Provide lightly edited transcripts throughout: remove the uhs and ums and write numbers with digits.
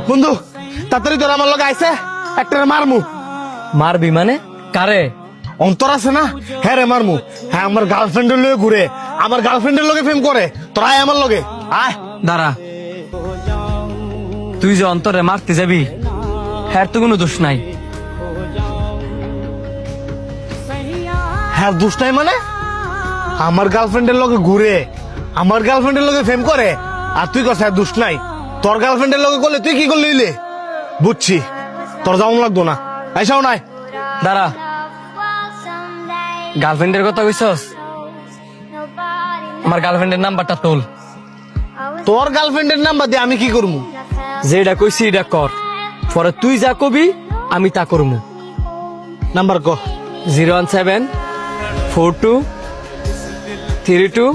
বন্ধু তাড়াতাড়ি তোর আমার লগে আইছে একটা মারমু। মারবি মানে কারে? অন্তর আছে না, হ্যাঁ রে মারমু। হ্যাঁ আমার গার্লফ্রেন্ডের লগে ঘুরে, আমার গার্লফ্রেন্ডের লগে প্রেম করে। তোরা আয় আমার লগে আয়। দাঁড়া, তুই যে অন্তরে মারতে যাবি হ্যাঁ তো কোনো দোষ নাই। হ্যাঁ দোষ নাই মানে? আমার গার্লফ্রেন্ডের লগে ঘুরে, আমার গার্লফ্রেন্ডের লগে প্রেম করে, আর তুই কস হ্যাঁ দোষ নাই? তোর গার্লফ্রেন্ডের লগে করলে তুই কি করলি? বুঝছি, তোর যাওয়া লাগতো না। আইসাও নাই। দাঁড়া, গার্লফ্রেন্ডের কথা কইছস? আমার গার্লফ্রেন্ডের নাম্বারটা তোল। তোর গার্লফ্রেন্ডের নাম্বার দিয়ে আমি কি করবো? যেটা কইছি এটা কর, পরে তুই যা কবি আমি তা করবো। নাম্বার ক। 0174232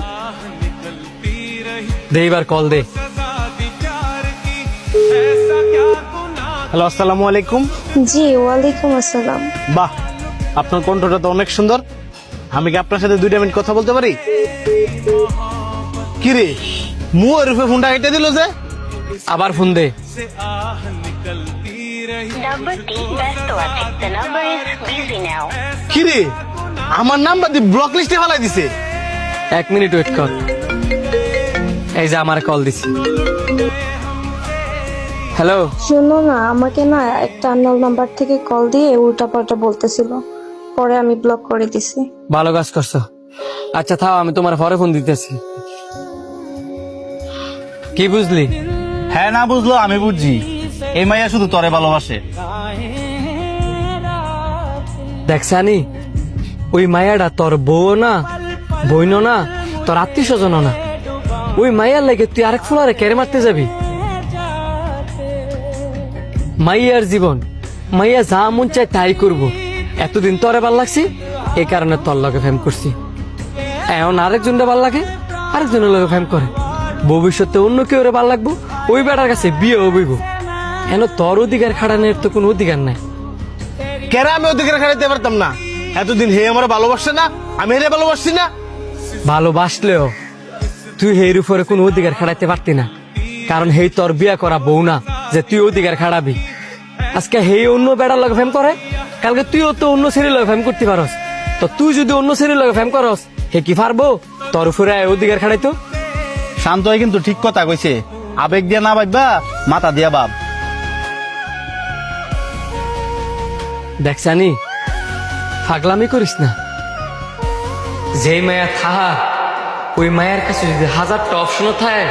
দে, এবার কল দে। হ্যালো, আসসালামু আলাইকুম। জি ওয়ালাইকুম আসসালাম। বাহ, আপনার কণ্ঠটা তো অনেক সুন্দর। আমি কি আপনার সাথে 2 মিনিট কথা বলতে পারি? কি রে, মুয়ের রূপে ফোনটা কেটে দিল যে? আবার ফোন দে। নাম্বারটি ব্যস্ত আছে। The number is busy now. কি রে, আমার নাম্বার দিয়ে ব্লক লিস্টে ফেলাই দিছে। 1 মিনিট ওয়েট কর। এই যে আমার কল দিছি। হ্যালো, শোনো না, আমাকে না একটা আননোন নাম্বার থেকে কল দিয়ে উল্টাপাল্টা বলতেছিল, পরে আমি ব্লক করে দিছি। ভালো কাজ করছো। আচ্ছা থাও, আমি তোমার পরে ফোন দিতেছি। কি বুঝলি? হ্যাঁ না বুঝলো আমি বুঝছি, এই মাইয়া শুধু তরে ভালোবাসে। দেখছানি, ওই মায়াটা তোর বউ না, বইন না, তোর আত্মীয় স্বজন না। ওই মাইয়ার লাগে তুই আরেক ফুলারে কেড়ে মারতে যাবি? মাইয়ার জীবন, মাইয়া যা মন চায় তাই করবো। এতদিন তোরে ভাল লাগছি, এই কারণে তোর লগে ফেম করছি। এখন আরেকজনটা ভাল লাগে, আরেকজনের লগে ফেম করে। ভবিষ্যতে অন্য কেউ ভাল লাগবো, ওই বেটার কাছে বিয়ে হইব। এন তোর অধিকার খাড়ানোর তো কোনো অধিকার নাই। কেরা আমি ওদিকে খাইতে পারতাম না? এতদিন হে আমার ভালোবাসছে না, আমি হেরে ভালোবাসছি না। ভালোবাসলেও তুই হের উপরে কোনো অধিকার খাড়াইতে পারতি না, কারণ হেই তোর বিয়া করা বউ না যে তুই অধিকার খাড়াবি। আজকে হেই অন্য বেড়ার লগে ফেম করে, কালকে তুইও তো অন্য শ্রেণীর লগে ফেম করতে পারস। তো তুই যদি অন্য শ্রেণীর লগে ফেম করস, হে কি পারবো তোর উপরে অধিকার খাড়াইতো? শান্ত হয় কিন্তু ঠিক কথা কইছে, আবেগ দিয়া না ভাববা, মাথা দিয়া ভাব। দেখছানি, ফাগলামি করিস না। যে মায়া থাহা, ওই মায়ের কাছে যদি 1000টা অপশনও থাকে,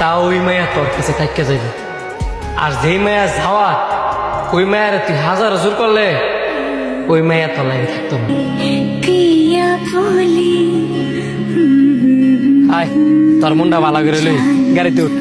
তা ওই মায়া তোর কাছে থাকতে যাবে। আর যেই মায়া যাওয়া, ওই মায়ের তুই 1000 জোর করলে ওই মায়া তোর লাগে থাকতো না। আয়, তোর মুন্ডা ভালো করে লই, গাড়িতে উঠ।